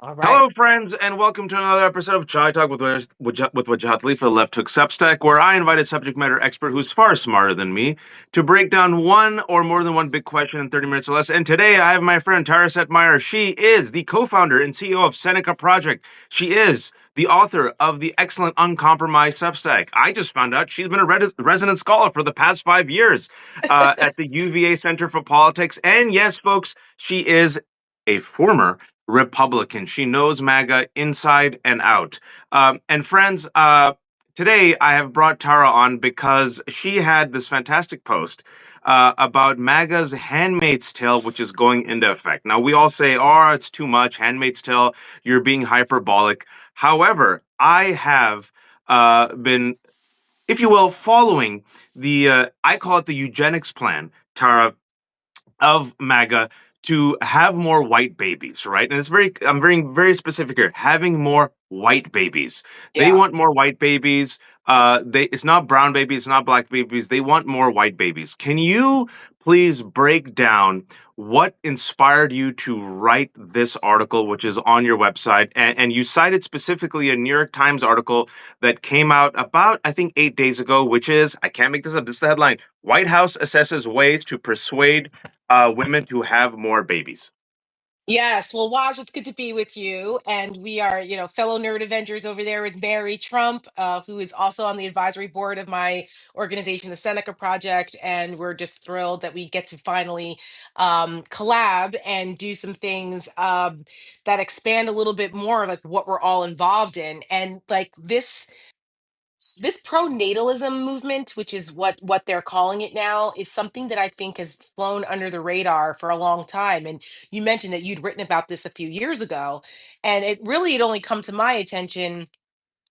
All right. Hello, friends, and welcome to another episode of Chai Talk with Wajahat Ali for the Left Hook Substack, where I invite a subject matter expert who's far smarter than me to break down one or more than one big question in 30 minutes or less. And today I have my friend Tara Setmayer. She is the co-founder and CEO of Seneca Project. She is the author of the excellent Uncompromised Substack. I just found out she's been a resident scholar for the past 5 years at the UVA Center for Politics. And yes, folks, she is a former Republican. She knows MAGA inside and out. And friends, today I have brought Tara on because she had this fantastic post about MAGA's Handmaid's Tale, which is going into effect. Now, we all say, oh, it's too much. Handmaid's Tale, you're being hyperbolic. However, I have been, if you will, following I call it the eugenics plan, Tara, of MAGA to have more white babies, right? And I'm very specific here, having more white babies. They Yeah. want more white babies. It's not brown babies, it's not black babies. They want more white babies. Can you please break down what inspired you to write this article, which is on your website? And you cited specifically a New York Times article that came out about, I think, 8 days ago, which is, I can't make this up, this is the headline: White House assesses ways to persuade women to have more babies. Yes. Well, Waj, it's good to be with you. And we are, fellow nerd Avengers over there with Mary Trump, who is also on the advisory board of my organization, the Seneca Project. And we're just thrilled that we get to finally collab and do some things that expand a little bit more of like what we're all involved in. And like this pro-natalism movement, which is what they're calling it now, is something that I think has flown under the radar for a long time. And you mentioned that you'd written about this a few years ago, and it really had only come to my attention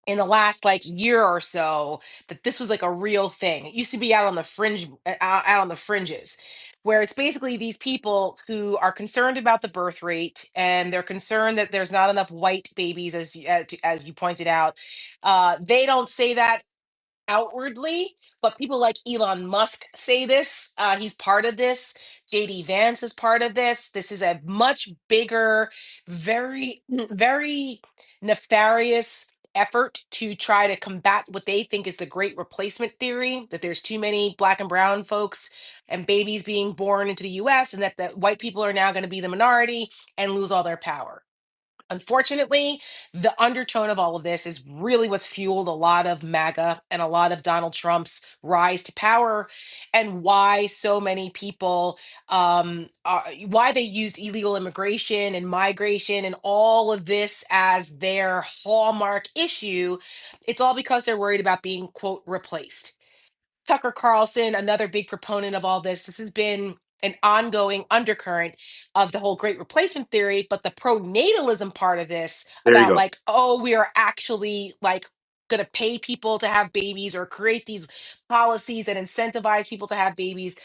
in the last like year or so that this was like a real thing. It used to be out on the out on the fringes, where it's basically these people who are concerned about the birth rate and they're concerned that there's not enough white babies, as you pointed out. They don't say that outwardly, but people like Elon Musk say this. He's part of this. JD Vance is part of this. This is a much bigger, very, very nefarious effort to try to combat what they think is the great replacement theory, that there's too many black and brown folks and babies being born into the US, and that the white people are now going to be the minority and lose all their power. Unfortunately, the undertone of all of this is really what's fueled a lot of MAGA and a lot of Donald Trump's rise to power, and why so many people, why they used illegal immigration and migration and all of this as their hallmark issue. It's all because they're worried about being, quote, replaced. Tucker Carlson, another big proponent of all this. This has been an ongoing undercurrent of the whole great replacement theory, but the pronatalism part of this There you about go. like, oh, we are actually like going to pay people to have babies or create these policies that incentivize people to have babies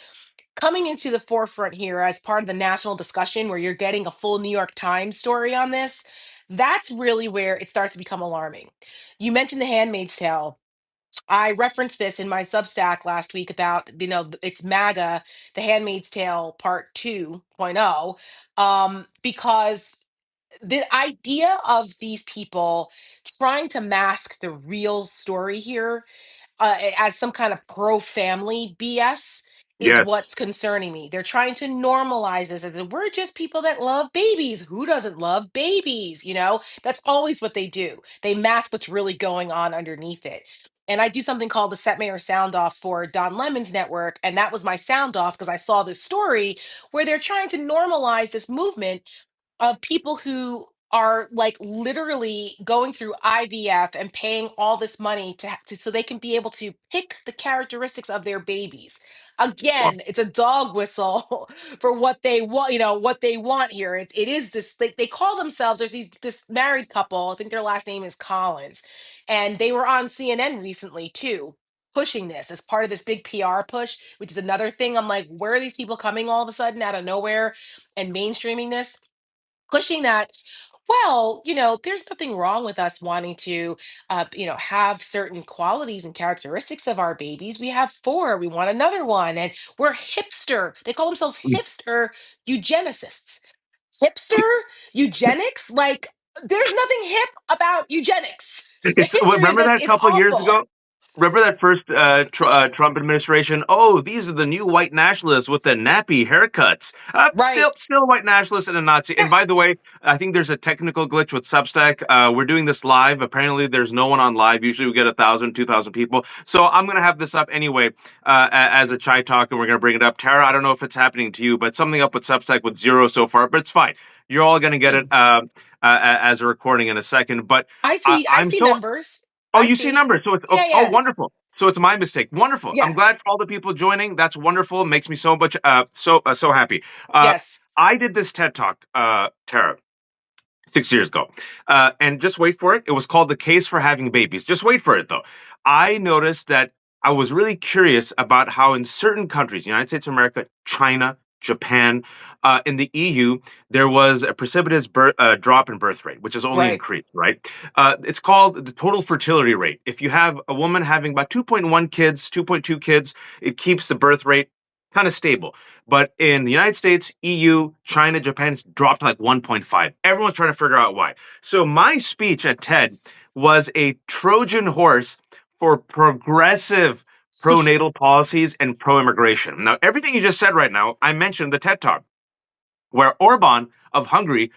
coming into the forefront here as part of the national discussion where you're getting a full New York Times story on this. That's really where it starts to become alarming. You mentioned The Handmaid's Tale. I referenced this in my Substack last week about, it's MAGA, The Handmaid's Tale Part 2.0, because the idea of these people trying to mask the real story here as some kind of pro family BS is Yes. what's concerning me. They're trying to normalize this as if we're just people that love babies. Who doesn't love babies? That's always what they do. They mask what's really going on underneath it. And I do something called the Setmayer sound off for Don Lemon's network. And that was my sound off because I saw this story where they're trying to normalize this movement of people who are like literally going through IVF and paying all this money so they can be able to pick the characteristics of their babies. Well, Again, it's a dog whistle for what they want, what they want here. It is this, they call themselves, there's this married couple, I think their last name is Collins, and they were on CNN recently too, pushing this as part of this big PR push, which is another thing. I'm like, where are these people coming all of a sudden out of nowhere and mainstreaming this? Pushing that, well, there's nothing wrong with us wanting to have certain qualities and characteristics of our babies. We have four, we want another one, and we're hipster, they call themselves hipster eugenicists. Hipster eugenics, like, There's nothing hip about eugenics. The history of Remember this that a is couple of years awful. ago? Remember that first Trump administration? Oh, these are the new white nationalists with the nappy haircuts. Right. Still white nationalists and a Nazi. Yeah. And by the way, I think there's a technical glitch with Substack. We're doing this live. Apparently, there's no one on live. Usually, we get 1,000, 2,000 people. So I'm gonna have this up anyway as a chai talk, and we're gonna bring it up. Tara, I don't know if it's happening to you, but something up with Substack with zero so far. But it's fine. You're all gonna get it as a recording in a second. But I I'm see so numbers. Oh, I you see see. numbers. So it's Yeah, oh yeah. wonderful. So it's my mistake. Wonderful. I'm Yeah. glad for all the people joining. That's wonderful. Makes me so much so happy. Uh Yes. I did this TED Talk, Tara, 6 years ago. And just wait for it. It was called The Case for Having Babies. Just wait for it, though. I noticed that I was really curious about how in certain countries, United States of America, China, Japan, in the EU, there was a precipitous drop in birth rate, which has only Right. increased, right? It's called the total fertility rate. If you have a woman having about 2.1 kids, 2.2 kids, it keeps the birth rate kind of stable. But in the United States, EU, China, Japan, it's dropped to like 1.5. Everyone's trying to figure out why. So my speech at TED was a Trojan horse for progressive pro-natal policies and pro-immigration. Now, everything you just said right now, I mentioned the TED Talk, where Orban of Hungary,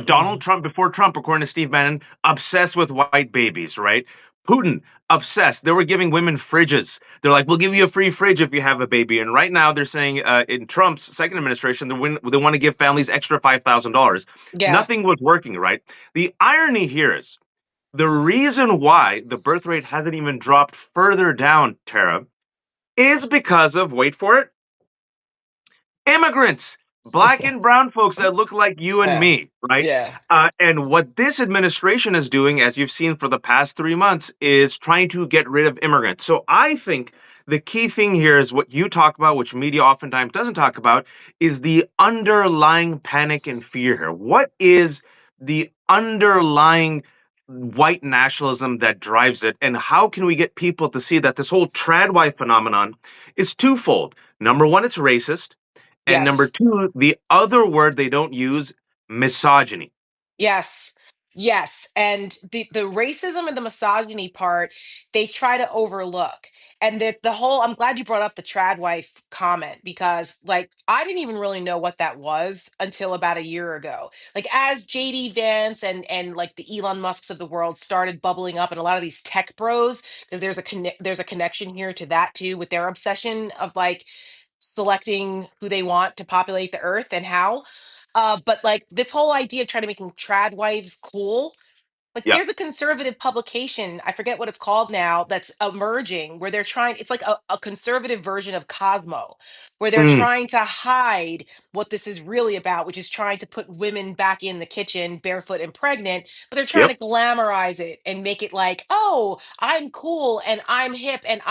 Donald Trump before Trump, according to Steve Bannon, obsessed with white babies, right? Putin, obsessed. They were giving women fridges. They're like, we'll give you a free fridge if you have a baby. And right now, they're saying in Trump's second administration, they want to give families extra $5,000. Yeah. Nothing was working, right? The irony here is the reason why the birth rate hasn't even dropped further down, Tara, is because of, wait for it, immigrants, black and brown folks that look like you and Yeah. me, right? Yeah. And what this administration is doing, as you've seen for the past 3 months, is trying to get rid of immigrants. So I think the key thing here is what you talk about, which media oftentimes doesn't talk about, is the underlying panic and fear here. What is the underlying white nationalism that drives it? And how can we get people to see that this whole trad wife phenomenon is twofold? Number one, it's racist. And number Yes. two, the other word they don't use, misogyny. Yes. Yes. And the racism and the misogyny part, they try to overlook. And the whole, I'm glad you brought up the trad wife comment because like I didn't even really know what that was until about a year ago. Like as JD Vance and like the Elon Musks of the world started bubbling up and a lot of these tech bros, because there's a connection here to that too with their obsession of like selecting who they want to populate the earth and how. But like this whole idea of trying to making trad wives cool, like Yeah. there's a conservative publication, I forget what it's called now, that's emerging where they're trying, it's like a conservative version of Cosmo, where they're Mm, trying to hide what this is really about, which is trying to put women back in the kitchen barefoot and pregnant, but they're trying yep. to glamorize it and make it like, oh, I'm cool and I'm hip and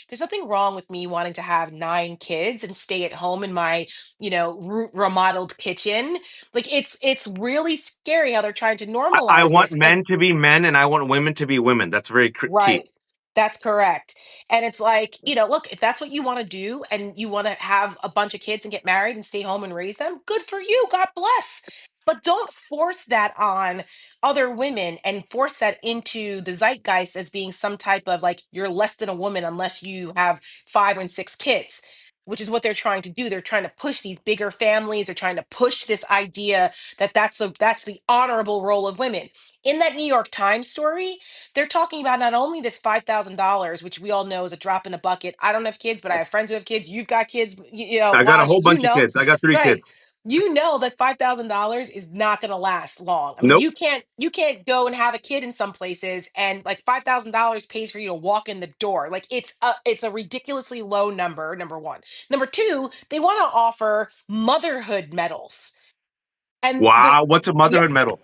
there's nothing wrong with me wanting to have 9 kids and stay at home in my, remodeled kitchen. Like it's really scary how they're trying to I normalize want this. And men to be men and I want women to be women. That's very key. right. That's correct. And it's like, look, if that's what you want to do and you want to have a bunch of kids and get married and stay home and raise them, good for you. God bless. But don't force that on other women and force that into the zeitgeist as being some type of like you're less than a woman unless you have 5 and 6 kids, which is what they're trying to do. They're trying to push these bigger families. They're trying to push this idea that that's the honorable role of women. In that New York Times story, they're talking about not only this $5,000, which we all know is a drop in the bucket. I don't have kids, but I have friends who have kids. You've got kids, I got a Waj, whole bunch of kids. I got 3 kids. right? You know that $5,000 is not going to last long. I mean, Nope. you can't go and have a kid in some places, and like $5,000 pays for you to walk in the door. Like it's a ridiculously low number. Number one. Number two, they want to offer motherhood medals, and the Wow. What's a motherhood yes, medal?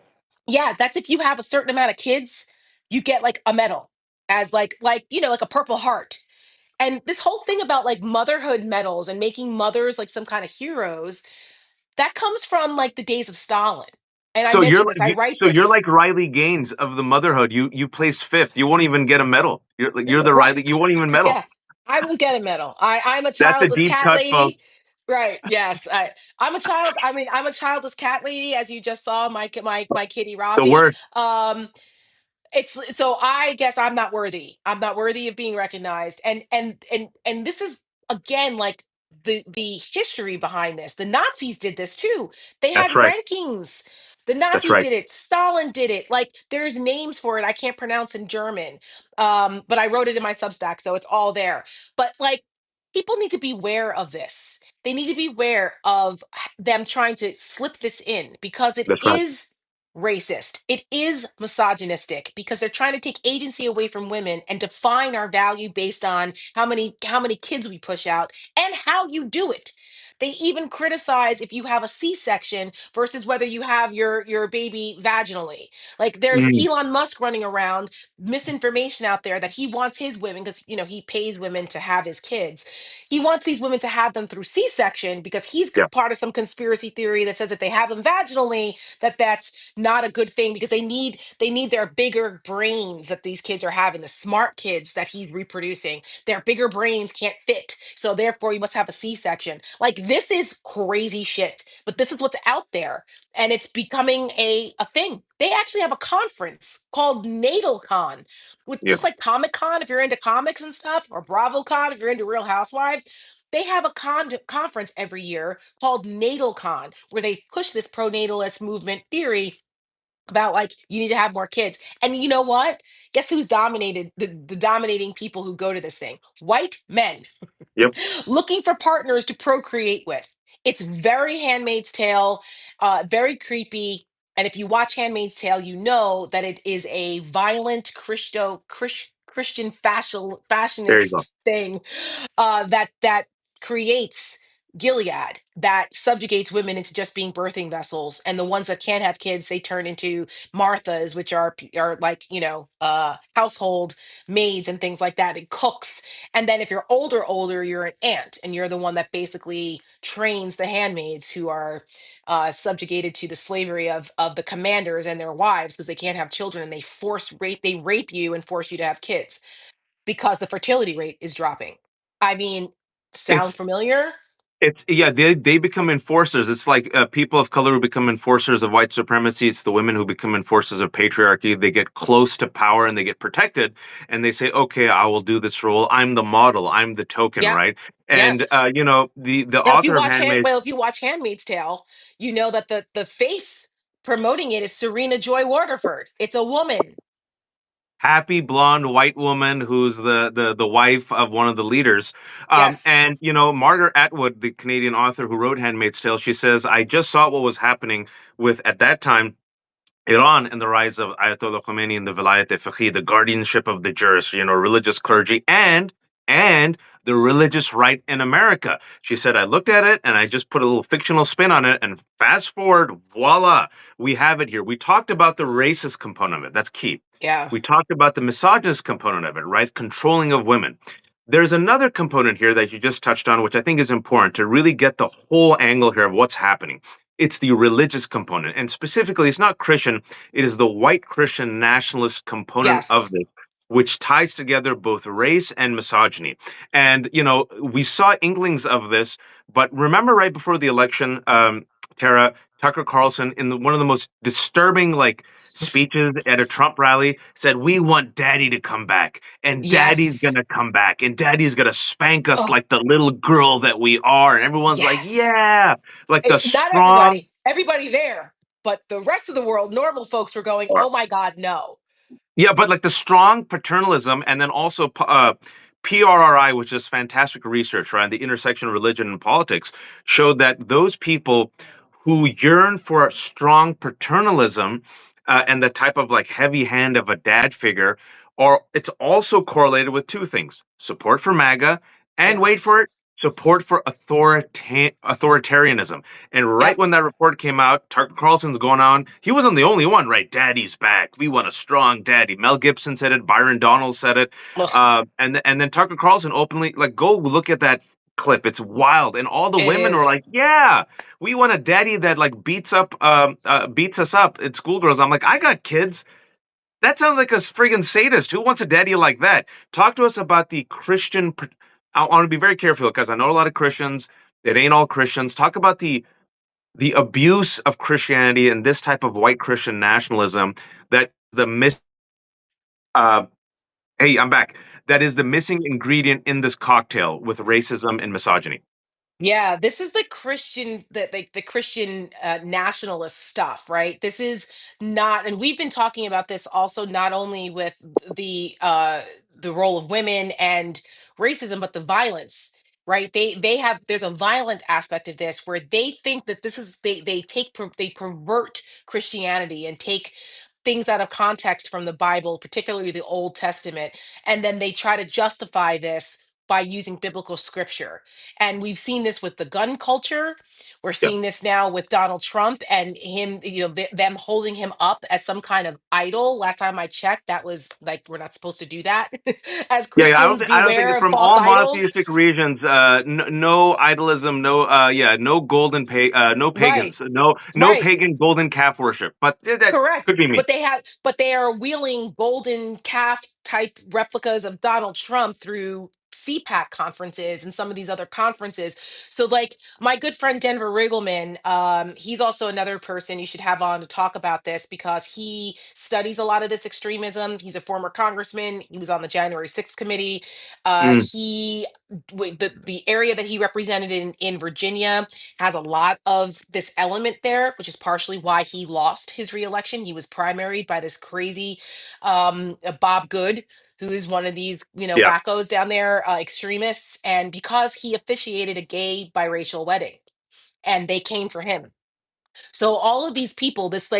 yeah, that's if you have a certain amount of kids, you get like a medal as like a Purple Heart. And this whole thing about like motherhood medals and making mothers like some kind of heroes, that comes from like the days of Stalin. And I So you're mentioned like this, I write so you're this. like Riley Gaines of the motherhood. You placed fifth. You won't even get a medal. You're the Right. Riley. You won't even medal. Yeah. I won't get a medal. I'm a That's a childless deep cat cut, folks. lady. Right. Yes. I'm a child. I mean, I'm a childless cat lady, as you just saw, my kitty The Rafi. worst. Um, it's so I guess I'm not worthy. I'm not worthy of being recognized. And this is again like the history behind this. The Nazis did this too. They had That's right. rankings. The That's Nazis right. did it. Stalin did it. Like there's names for it. I can't pronounce in German. But I wrote it in my Substack, so it's all there. But like people need to be aware of this. They need to be aware of them trying to slip this in because it That's right. is racist. It is misogynistic because they're trying to take agency away from women and define our value based on how many kids we push out and how you do it. They even criticize if you have a C-section versus whether you have your baby vaginally. Like there's Mm, Elon Musk running around misinformation out there that he wants his women because he pays women to have his kids. He wants these women to have them through C-section because he's yeah. part of some conspiracy theory that says if they have them vaginally that's not a good thing because they need their bigger brains that these kids are having, the smart kids that he's reproducing. Their bigger brains can't fit, so therefore you must have a C-section. Like this is crazy shit, but this is what's out there, and it's becoming a thing. They actually have a conference called NatalCon, with Yeah. just like Comic Con if you're into comics and stuff, or BravoCon if you're into Real Housewives. They have a conference every year called NatalCon, where they push this pro-natalist movement theory about like you need to have more kids. And you know what? Guess who's dominated the dominating people who go to this thing? White men Yep. looking for partners to procreate with. It's very Handmaid's Tale, very creepy. And if you watch Handmaid's Tale, you know that it is a violent Christian There you go. fashionist thing that creates Gilead, that subjugates women into just being birthing vessels, and the ones that can't have kids, they turn into Marthas, which are like household maids and things like that, and cooks. And then if you're older, you're an aunt, and you're the one that basically trains the handmaids who are subjugated to the slavery of the commanders and their wives because they can't have children, and they rape you and force you to have kids because the fertility rate is dropping. I mean, sound It's familiar? yeah, they become enforcers. It's like people of color who become enforcers of white supremacy. It's the women who become enforcers of patriarchy. They get close to power and they get protected, and they say, "Okay, I will do this role. I'm the model. I'm the token, Yep. right?" And Yes. the Now, if you author of watch Handmaid. If you watch Handmaid's Tale, you know that the face promoting it is Serena Joy Waterford. It's a woman. Happy blonde white woman who's the wife of one of the leaders. Yes. And Margaret Atwood, the Canadian author who wrote Handmaid's Tale, she says, I just saw what was happening with, at that time, Iran and the rise of Ayatollah Khomeini and the Vilayat e the guardianship of the jurist, religious clergy, and the religious right in America. She said, I looked at it and I just put a little fictional spin on it, and fast forward, voila, we have it here. We talked about the racist component of it. That's key. Yeah. We talked about the misogynist component of it, right? Controlling of women. There's another component here that you just touched on, which I think is important to really get the whole angle here of what's happening. It's the religious component. And specifically, it's not Christian, it is the white Christian nationalist component of Yes. this, which ties together both race and misogyny. And, we saw inklings of this, but remember right before the election, Tara, Tucker Carlson, in one of the most disturbing speeches at a Trump rally, said, "We want Daddy to come back, and Daddy's Yes. gonna come back, and Daddy's gonna spank us Oh, like the little girl that we are." And everyone's like, yes. "Yeah!" Like the Not strong. everybody. Everybody there, but the rest of the world, normal folks were going, "Oh my God, no." Yeah, but like the strong paternalism, and then also PRRI, which is fantastic research, right? The intersection of religion and politics showed that those people who yearn for a strong paternalism and the type of heavy hand of a dad figure, are it's also correlated with two things: support for MAGA, and wait Yes. for it, support for authoritarianism. And right Yep. when that report came out, Tucker Carlson's going on. He wasn't the only one, right? Daddy's back. We want a strong daddy. Mel Gibson said it. Byron Donald said it. Ugh, And then Tucker Carlson openly, go look at that clip. It's wild. And all the it women were is. like, "Yeah, we want a daddy that beats us up at schoolgirls." I'm like, I got kids. That sounds like a friggin' sadist. Who wants a daddy like that? Talk to us about the Christian. I want to be very careful because I know a lot of Christians. It ain't all Christians. Talk about the abuse of Christianity and this type of white Christian nationalism that the miss hey, I'm back. That is the missing ingredient in this cocktail with racism and misogyny. Yeah, this is the Christian, the Christian nationalist stuff, right? This is not, and we've been talking about this also not only with the role of women and racism, but the violence, right? They have there's a violent aspect of this where they think that this is they pervert Christianity and take things out of context from the Bible, particularly the Old Testament, and then they try to justify this by using biblical scripture. And we've seen this with the gun culture. We're Yeah. seeing this now with Donald Trump and him, them holding him up as some kind of idol. Last time I checked, that was like, we're not supposed to do that. As Yeah, yeah. Christians, I don't think beware of from false all idols. monotheistic regions, no idolism, no no Right, pagans, no right. pagan golden calf worship. But that Correct. could be me. But they are wheeling golden calf type replicas of Donald Trump through CPAC conferences and some of these other conferences. So like my good friend Denver Riggleman, he's also another person you should have on to talk about this because he studies a lot of this extremism. He's a former congressman. He was on the January 6th committee. Mm, He the area that he represented in Virginia has a lot of this element there, which is partially why he lost his reelection. He was primaried by this crazy Bob Good, who is one of these, yeah, wackos down there, extremists, and because he officiated a gay biracial wedding, and they came for him. So all of these people, this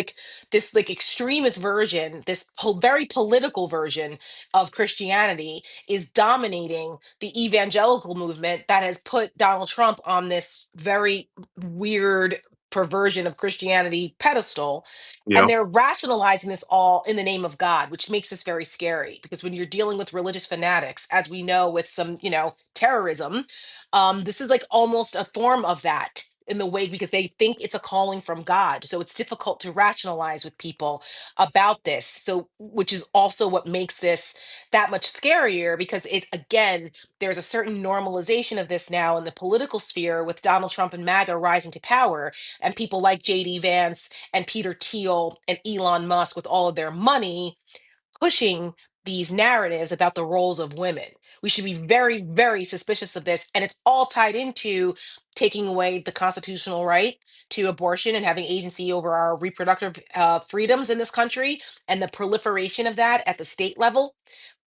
extremist version, this very political version of Christianity is dominating the evangelical movement that has put Donald Trump on this very weird perversion of Christianity pedestal. you And know, they're rationalizing this all in the name of God, which makes this very scary because when you're dealing with religious fanatics, as we know with some, terrorism, this is like almost a form of that in the way because they think it's a calling from God. So it's difficult to rationalize with people about this. So, which is also what makes this that much scarier because it, again, there's a certain normalization of this now in the political sphere with Donald Trump and MAGA rising to power and people like JD Vance and Peter Thiel and Elon Musk with all of their money pushing these narratives about the roles of women. We should be very, very suspicious of this. And it's all tied into taking away the constitutional right to abortion and having agency over our reproductive freedoms in this country and the proliferation of that at the state level.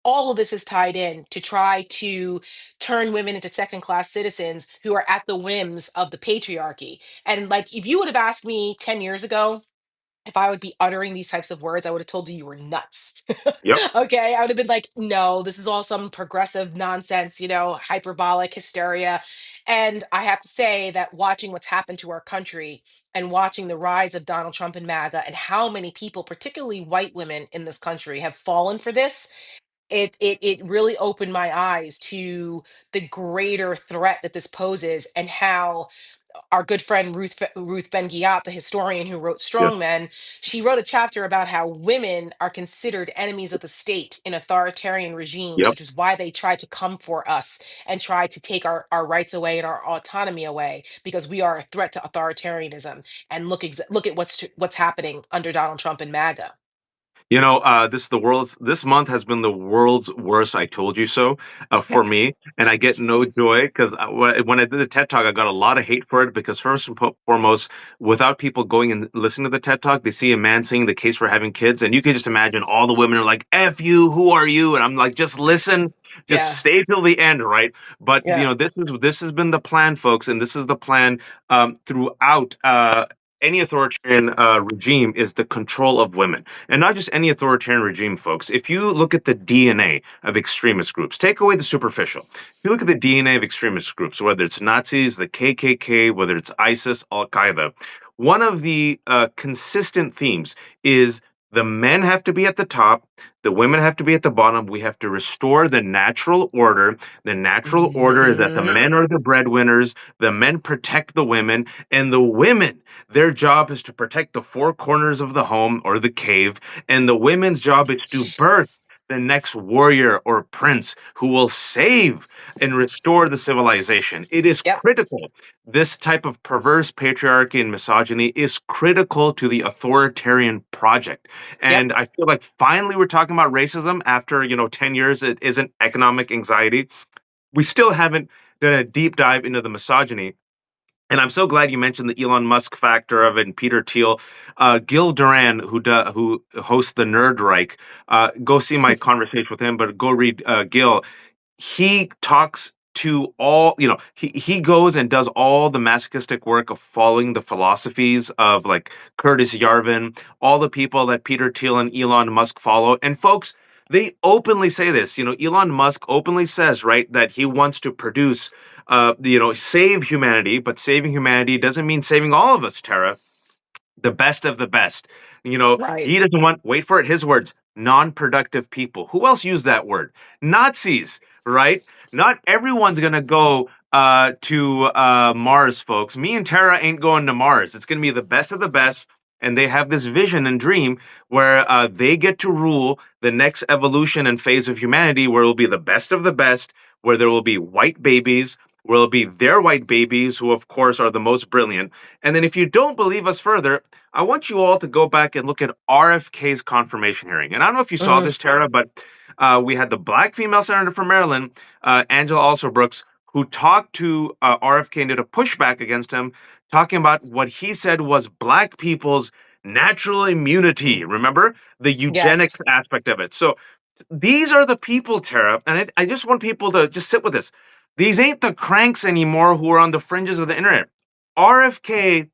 All of this is tied in to try to turn women into second class citizens who are at the whims of the patriarchy. And like, if you would have asked me 10 years ago, if I would be uttering these types of words, I would have told you were nuts. yep. Okay. I would have been like, no, this is all some progressive nonsense, hyperbolic hysteria. And I have to say that watching what's happened to our country and watching the rise of Donald Trump and MAGA and how many people, particularly white women in this country, have fallen for this, it really opened my eyes to the greater threat that this poses and how our good friend Ruth Ben Ghiat, the historian who wrote Yeah, Strong Men, she wrote a chapter about how women are considered enemies of the state in authoritarian regimes, yep. which is why they try to come for us and try to take our rights away and our autonomy away because we are a threat to authoritarianism. And look at what's happening under Donald Trump and MAGA. This month has been the world's worst I told you so for me, and I get no joy because when I did the TED Talk, I got a lot of hate for it because first and foremost, without people going and listening to the TED Talk, they see a man saying the case for having kids, and you can just imagine all the women are like, "F you, who are you?" And I'm like, just listen, just Yeah, stay till the end, right? But yeah. this has been the plan, folks, and this is the plan throughout. Any authoritarian regime is the control of women. And not just any authoritarian regime, folks. If you look at the DNA of extremist groups, take away the superficial. If you look at the DNA of extremist groups, whether it's Nazis, the KKK, whether it's ISIS, Al Qaeda, one of the consistent themes is the men have to be at the top, the women have to be at the bottom. We have to restore the natural order. The natural order is that the Mhm. men are the breadwinners, the men protect the women, and the women, their job is to protect the four corners of the home or the cave, and the women's job is to birth. the next warrior or prince who will save and restore the civilization. It is Yep. critical. This type of perverse patriarchy and misogyny is critical to the authoritarian project. Yep. And I feel like finally we're talking about racism after, 10 years. It isn't economic anxiety. We still haven't done a deep dive into the misogyny. And I'm so glad you mentioned the Elon Musk factor of it and Peter Thiel. Gil Duran, who hosts the Nerd Reich, go see my conversation with him, but go read Gil. He talks to all, he goes and does all the masochistic work of following the philosophies of like Curtis Yarvin, all the people that Peter Thiel and Elon Musk follow. And folks, they openly say this. Elon Musk openly says, right, that he wants to produce, save humanity, but saving humanity doesn't mean saving all of us, Tara, the best of the best. Right. He doesn't want, wait for it, his words, non-productive people. Who else used that word? Nazis, right? Not everyone's going to go to Mars, folks. Me and Tara ain't going to Mars. It's going to be the best of the best. And they have this vision and dream where they get to rule the next evolution and phase of humanity, where it will be the best of the best, where there will be white babies, where it'll be their white babies, who, of course, are the most brilliant. And then if you don't believe us further, I want you all to go back and look at RFK's confirmation hearing. And I don't know if you saw Hmm. this, Tara, but we had the black female senator from Maryland, Angela Alsobrooks, who talked to RFK and did a pushback against him, talking about what he said was black people's natural immunity. Remember the eugenics Yes. aspect of it. So these are the people, Tara, and I just want people to just sit with this. These ain't the cranks anymore who are on the fringes of the internet. RFK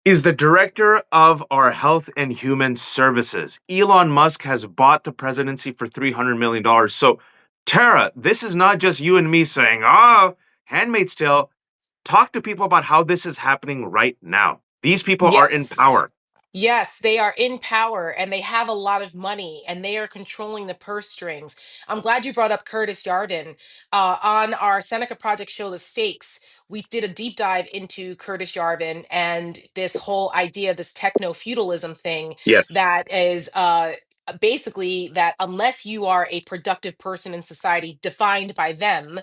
is the director of our health and human services. Elon Musk has bought the presidency for $300 million. So, Tara, this is not just you and me saying, oh, Handmaid's Tale. Talk to people about how this is happening right now. These people are in Yes. power. Yes, they are in power and they have a lot of money and they are controlling the purse strings. I'm glad you brought up Curtis Yarden. On our Seneca Project show, The Stakes, we did a deep dive into Curtis Yarvin and this whole idea, this techno feudalism thing Yes. that is basically that unless you are a productive person in society defined by them,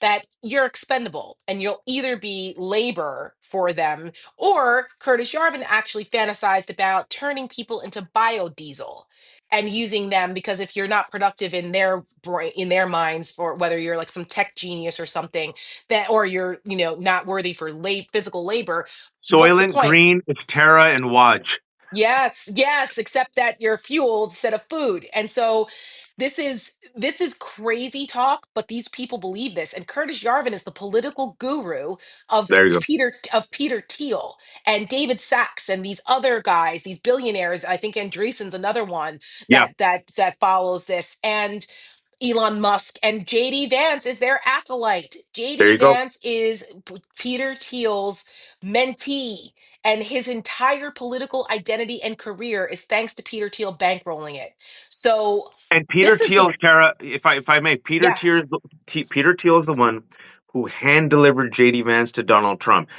that you're expendable and you'll either be labor for them, or Curtis Yarvin actually fantasized about turning people into biodiesel and using them because if you're not productive in their brain, in their minds, for whether you're like some tech genius or something, that or you're not worthy for physical labor, what's the Soylent point? Green is Tara and Waj. Yes, yes, except that you're fuel instead of food. And so this is crazy talk, but these people believe this. And Curtis Yarvin is the political guru of There you go. Peter Thiel and David Sachs and these other guys, these billionaires. I think Andreessen's another one Yeah, that follows this. And Elon Musk and JD Vance is their acolyte. there JD you go. Vance is Peter Thiel's mentee, and his entire political identity and career is thanks to Peter Thiel bankrolling it. So And Peter this is the Thiel, Tara, if I may, yeah, Peter Thiel is the one who hand delivered JD Vance to Donald Trump.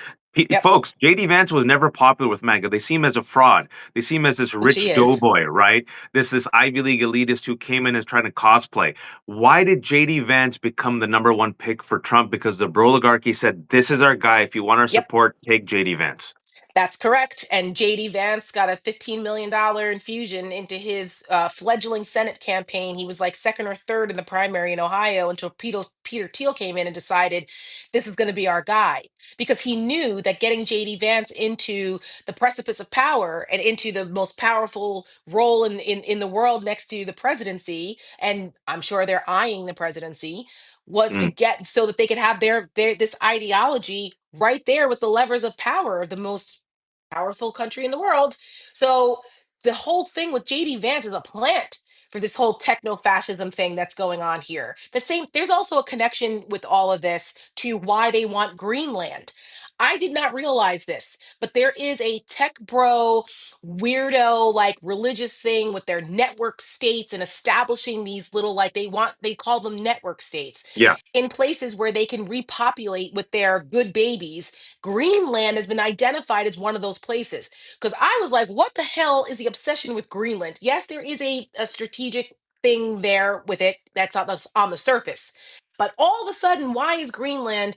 yep, Folks, JD Vance was never popular with MAGA. They see him as a fraud. They see him as this which he rich is. doughboy, right? This Ivy League elitist who came in and trying to cosplay. Why did JD Vance become the number one pick for Trump? Because the oligarchy said, "This is our guy. If you want our Yep. support, take JD Vance." That's correct. And JD Vance got a $15 million infusion into his fledgling Senate campaign. He was like second or third in the primary in Ohio until Peter Thiel came in and decided this is going to be our guy. Because he knew that getting JD Vance into the precipice of power and into the most powerful role in the world next to the presidency, and I'm sure they're eyeing the presidency, was to Mm. get so that they could have their this ideology right there with the levers of power of the most powerful country in the world. So the whole thing with JD Vance is a plant for this whole techno-fascism thing that's going on here. There's also a connection with all of this to why they want Greenland. I did not realize this, but there is a tech bro, weirdo, like religious thing with their network states and establishing these little, like they call them network states Yeah. in places where they can repopulate with their good babies. Greenland has been identified as one of those places. Because I was like, what the hell is the obsession with Greenland? Yes, there is a strategic thing there with it that's on the surface. But all of a sudden, why is Greenland,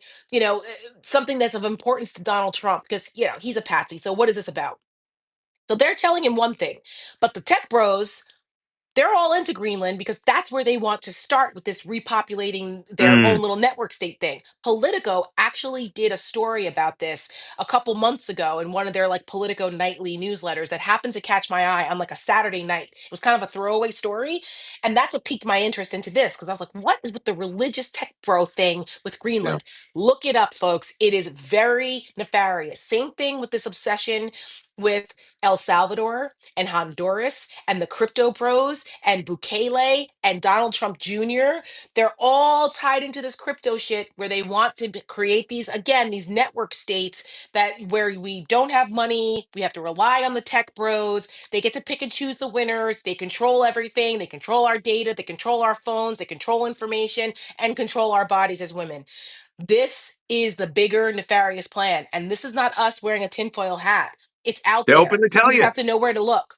something that's of importance to Donald Trump? Because, he's a patsy. So what is this about? So they're telling him one thing, but the tech bros, they're all into Greenland because that's where they want to start with this repopulating their Mm, own little network state thing. Politico actually did a story about this a couple months ago in one of their like Politico nightly newsletters that happened to catch my eye on like a Saturday night. It was kind of a throwaway story. And that's what piqued my interest into this because I was like, what is with the religious tech bro thing with yeah. Greenland? Look it up, folks. It is very nefarious. Same thing with this obsession with El Salvador and Honduras and the crypto bros and Bukele and Donald Trump Jr. They're all tied into this crypto shit where they want to create these, again, these network states that where we don't have money, we have to rely on the tech bros. They get to pick and choose the winners. They control everything. They control our data. They control our phones. They control information and control our bodies as women. This is the bigger nefarious plan. And this is not us wearing a tinfoil hat. It's out They there. openly We tell just you. have to know where to look.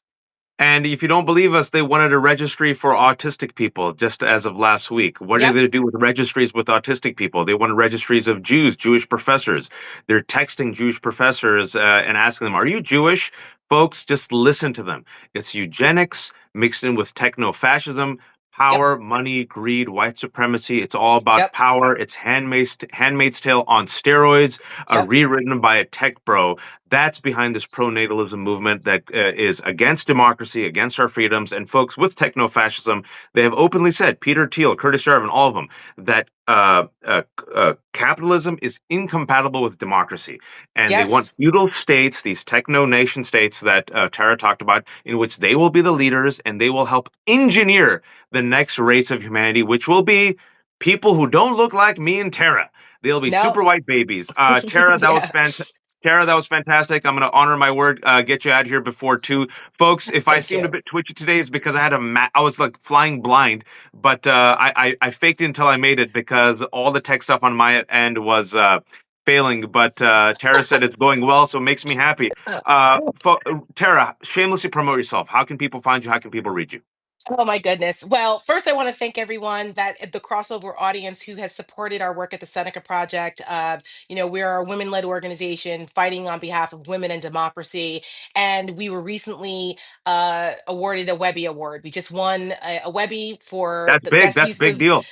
And if you don't believe us, they wanted a registry for autistic people just as of last week. What are they Yep. going to do with registries with autistic people? They wanted registries of Jews, Jewish professors. They're texting Jewish professors and asking them, "Are you Jewish?" Folks, just listen to them. It's eugenics mixed in with techno-fascism, Yep. power, money, greed, white supremacy. It's all about Yep. power. It's Handmaid's Tale on steroids, Yep. rewritten by a tech bro. That's behind this pro-natalism movement that is against democracy, against our freedoms. And folks with techno-fascism, they have openly said, Peter Thiel, Curtis Jarvin, all of them, that capitalism is incompatible with democracy. And they want Yes. feudal states, these techno-nation states that Tara talked about, in which they will be the leaders and they will help engineer the next race of humanity, which will be people who don't look like me and Tara. They'll be Nope. super white babies. Tara, that was Yeah. fantastic. Tara, that was fantastic. I'm going to honor my word. Get you out of here before 2, folks. If I Thank seemed a you. bit twitchy today, it's because I had I was like flying blind, but I faked it until I made it because all the tech stuff on my end was failing. But Tara said it's going well, so it makes me happy. Tara, shamelessly promote yourself. How can people find you? How can people read you? Oh my goodness. Well, first I want to thank everyone that the crossover audience who has supported our work at the Seneca Project. We are a women-led organization fighting on behalf of women and democracy. And we were recently awarded a Webby Award. We just won a Webby for That's the big. best That's a use big of. deal.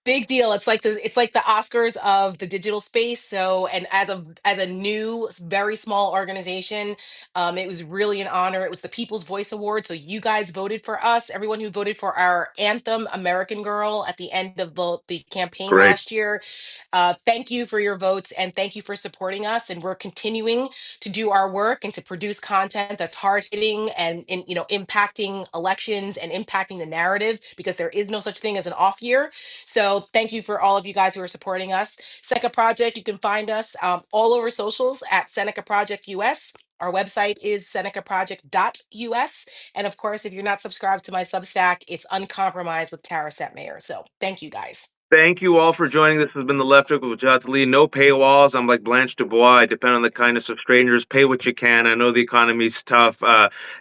Big deal. It's like the Oscars of the digital space. So, and as a new, very small organization, it was really an honor. It was the People's Voice Award. So you guys voted for us. Everyone who voted for our anthem, American Girl, at the end of the campaign Great. last year. Thank you for your votes and thank you for supporting us. And we're continuing to do our work and to produce content that's hard hitting and impacting elections and impacting the narrative because there is no such thing as an off year. So thank you for all of you guys who are supporting us. Seneca Project, you can find us all over socials at Seneca Project US. Our website is senecaproject.us. And of course, if you're not subscribed to my Substack, it's Uncompromised with Tara Setmayer. So thank you guys. Thank you all for joining. This has been The Left Hook with Jat Lee. No paywalls. I'm like Blanche Dubois. I depend on the kindness of strangers. Pay what you can. I know the economy's tough.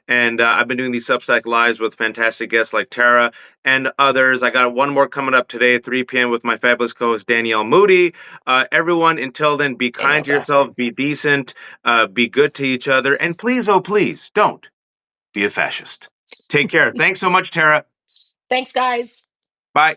And I've been doing these Substack lives with fantastic guests like Tara and others. I got one more coming up today at 3 p.m. with my fabulous co-host Danielle Moody. Everyone, until then, be kind Danielle's to awesome. yourselves, be decent, be good to each other, and please, oh please, don't be a fascist. Take care. Thanks so much, Tara. Thanks, guys. Bye.